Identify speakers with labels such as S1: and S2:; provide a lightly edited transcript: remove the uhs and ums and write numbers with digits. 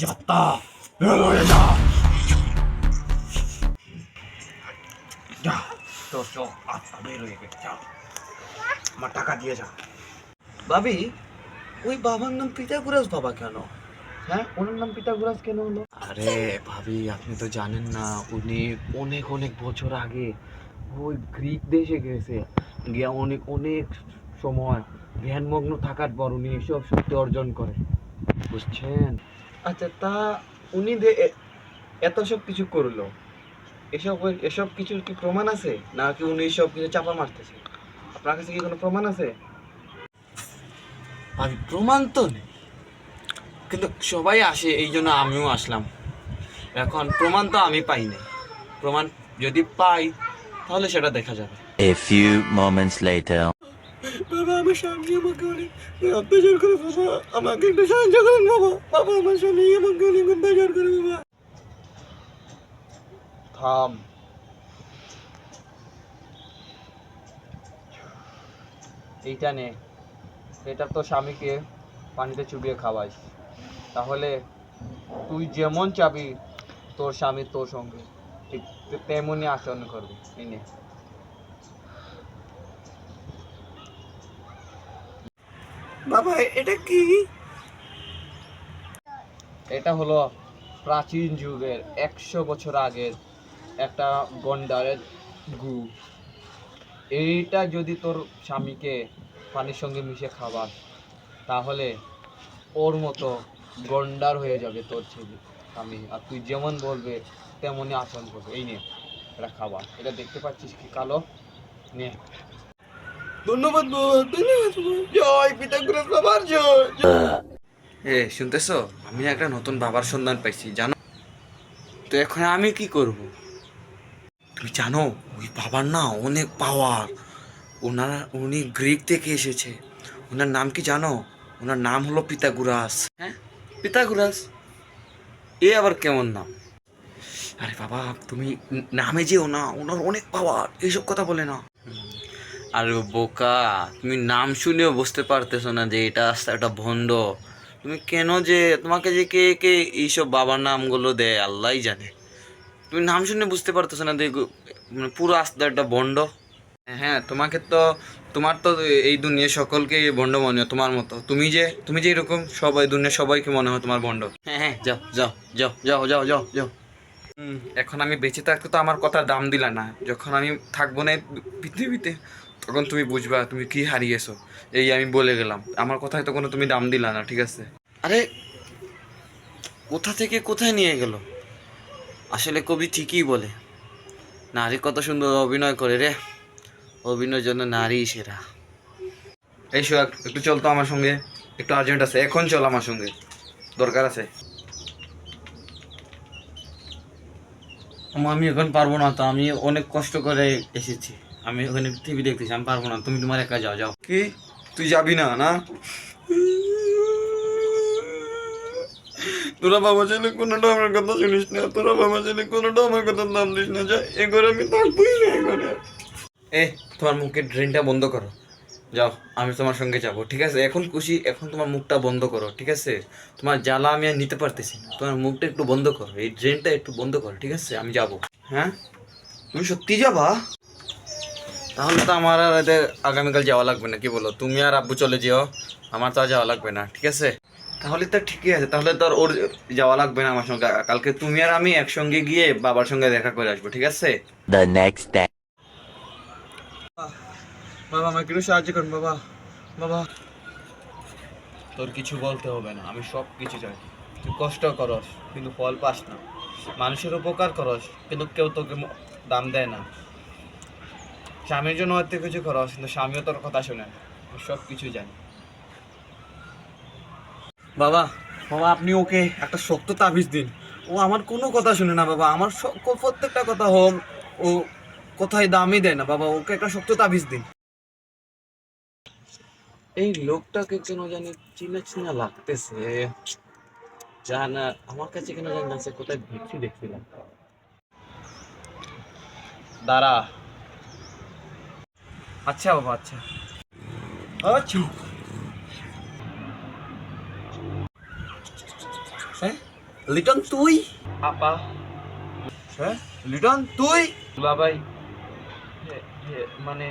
S1: যাত্রা বের হয়ে যা। যা, তোর চোখ আত্মা বের হয়ে গেছে, যা। আমার টাকা দিয়ে যা।
S2: ভাবি, ওই বাবার নাম পিথাগোরাস বাবা কেন? হ্যাঁ, ওনার নাম পিথাগোরাস কেন হলো?
S1: আরে ভাবি, আপনি তো জানেন না, উনি অনেক অনেক বছর আগে ওই গ্রিক দেশে গেছে, গিয়া অনেক অনেক সময় ধ্যানমগ্ন থাকার পর উনি এসব শক্তি অর্জন করে, বুঝছেন?
S2: আচ্ছা, তা উনি এত সব কিছু করলো, এসব এসব কিছুর কি প্রমাণ আছে, নাকি উনি সব কিছু চাপা মারতেছে? আপনার কাছে কি কোনো প্রমাণ আছে?
S1: ভাবি, প্রমাণ তো নেই, কিন্তু সবাই আসে, এই জন্য আমিও আসলাম। এখন প্রমাণ তো আমি পাই নাই, প্রমাণ যদি পাই তাহলে সেটা দেখা যাবে।
S3: A few moments later.
S2: বাবা, আমার স্বামী আমাকে অনেক অত্যাচার করে, বাবা আমাকে একটু সাহায্য করেন বাবা। বাবা, আমার স্বামী আমাকে অনেক অত্যাচার করে বাবা। থাম। এইটা নে, এটা তো স্বামীকে পানিতে চুবিয়ে খাওয়াইস, তাহলে তুই যেমন চাবি তোর স্বামী তোর সঙ্গে ঠিক তেমনই আচরণ করবে। এই নে। বাবা, এটা কি? এটা হলো প্রাচীন যুগের 100 বছর আগের একটা গন্ডারের গু। এইটা যদি তোর স্বামীকে পানির সঙ্গে মিশে খাবার, তাহলে ওর মতো গন্ডার হয়ে যাবে তোর স্বামী, আর তুই যেমন বলবে তেমনই আচরণ করবে। এই নে, এটা খাবার। এটা দেখতে পাচ্ছিস কি কালো? নে। ধন্যবাদ বাবা, ধন্যবাদ বাবা। জয় পিথাগোরাস বাবার জয়।
S1: শুনতেছো, আমি একটা নতুন বাবার সন্ধান পাইছি, জানো তো? এখন আমি কি করব? তুমি জানো, ওই বাবার না অনেক পাওয়ার। উনি গ্রিক থেকে এসেছে। ওনার নাম কি জানো? ওনার নাম হলো পিথাগোরাস। হ্যাঁ, পিথাগোরাস। এ আবার কেমন নাম? আরে বাবা, তুমি নামে যেও না, ওনার অনেক পাওয়ার, এইসব কথা বলে না। আরে বোকা, তুমি নাম শুনেও বুঝতে পারতেছো না যে এটা একটা ভণ্ড? তুমি কেন যে, তোমাকে যে কে কে এইসব বাবার নামগুলো দেয় আল্লাহই জানে। তুমি নাম শুনে বুঝতে পারতেছো না যে মানে পুরো আস্তে একটা ভণ্ড। হ্যাঁ, তোমার তো এই দুনিয়া সকলকে ভণ্ড মনে হয় তোমার মতো। তুমি যে এরকম, সবাই দুনিয়া সবাইকে মনে হয় তোমার ভণ্ড। হ্যাঁ হ্যাঁ, যাও যাও যাও যাও যাও যাও যাও। এখন আমি বেঁচে থাকতে তো আমার কথার দাম দিলা না, যখন আমি থাকবো না এই পৃথিবীতে, তখন তুমি বুঝবা তুমি কি হারিয়েছো। এই আমি বলে গেলাম, আমার কথায় তো কোনো তুমি দাম দিলা না, ঠিক আছে? আরে, কোথা থেকে কোথায় নিয়ে গেল? আসলে কবি ঠিকই বলে, নারী কত সুন্দর অভিনয় করে রে, অভিনয়ের জন্য নারী সেরা। এই সোহাগ, একটু চল তো আমার সঙ্গে, একটু আর্জেন্ট আছে, এখন চল আমার সঙ্গে, দরকার আছে। আমি এখন পারবো না তো, আমি অনেক কষ্ট করে এসেছি, আমি ওখানে টিভি দেখতেছি, আমি পারবো না, তুমি তোমার একা যাও যাও। কি, তুই যাবি না? না, তোরা বাবা ছেলে কোনোটা আমার কথা শুনিস না, তোরা বাবা ছেলে কোনোটা আমার কথা নাম দিস না, যা, এ ঘরে আমি থাকবোই না। এ ঘরে তোমার মুখের ড্রেনটা বন্ধ করো, যাও, আমি তোমার সঙ্গে যাব, ঠিক আছে? এখন খুশি, এখন তোমার মুখটা বন্ধ করো, ঠিক আছে? তোমার জ্বালা আমি আর নিতে পারতেছি না, তোমার মুখটা একটু বন্ধ করো, এই ড্রেনটা একটু বন্ধ করো, ঠিক আছে? আমি যাব। হ্যাঁ, তুমি সত্যি যাবা? তাহলে তো আমার আর এতে আগামীকাল যাওয়া লাগবে না, কি বলো? তুমি আর আব্বু চলে যেও, আমার তো আর যাওয়া লাগবে না, ঠিক আছে? তাহলে তো ঠিকই আছে, তাহলে তো আর ওর যাওয়া লাগবে না আমার সঙ্গে, কালকে তুমি আর আমি একসঙ্গে গিয়ে বাবার সঙ্গে দেখা করে আসবো, ঠিক আছে?
S3: The next day.
S2: বাবা, আমাকে একটু সাহায্য করুন বাবা। বাবা,
S1: তোর কিছু বলতে হবে না, আমি সব কিছু জানি। তুই কষ্ট করস কিন্তু ফল পাস না, মানুষের উপকার করস কিন্তু কেউ তোকে দাম দেয় না, স্বামীর জন্য হয়তো কিছু করস কিন্তু স্বামীও তোর কথা শোনে না, আমি সব কিছু জানি।
S2: বাবা, বাবা, আপনি ওকে একটা শক্ত তাবিজ দিন। ও আমার কোনো কথা শুনে না বাবা, আমার প্রত্যেকটা কথা ও কথায় দামই দেয় না বাবা, ওকে একটা শক্ত তাবিজ দিন।
S1: এই লোকটাকে কেন জানি চিনা চিনা লাগতেছে, জানা আমার কাছে কেন জানি না, সে কোথায় দেখছিলাম। দাঁড়া।
S2: আচ্ছা বাবা, আচ্ছা আচ্ছা। হ্যাঁ,
S1: লিটন তুই?
S2: আপা,
S1: হ্যাঁ লিটন তুই?
S2: দুলাভাই, মানে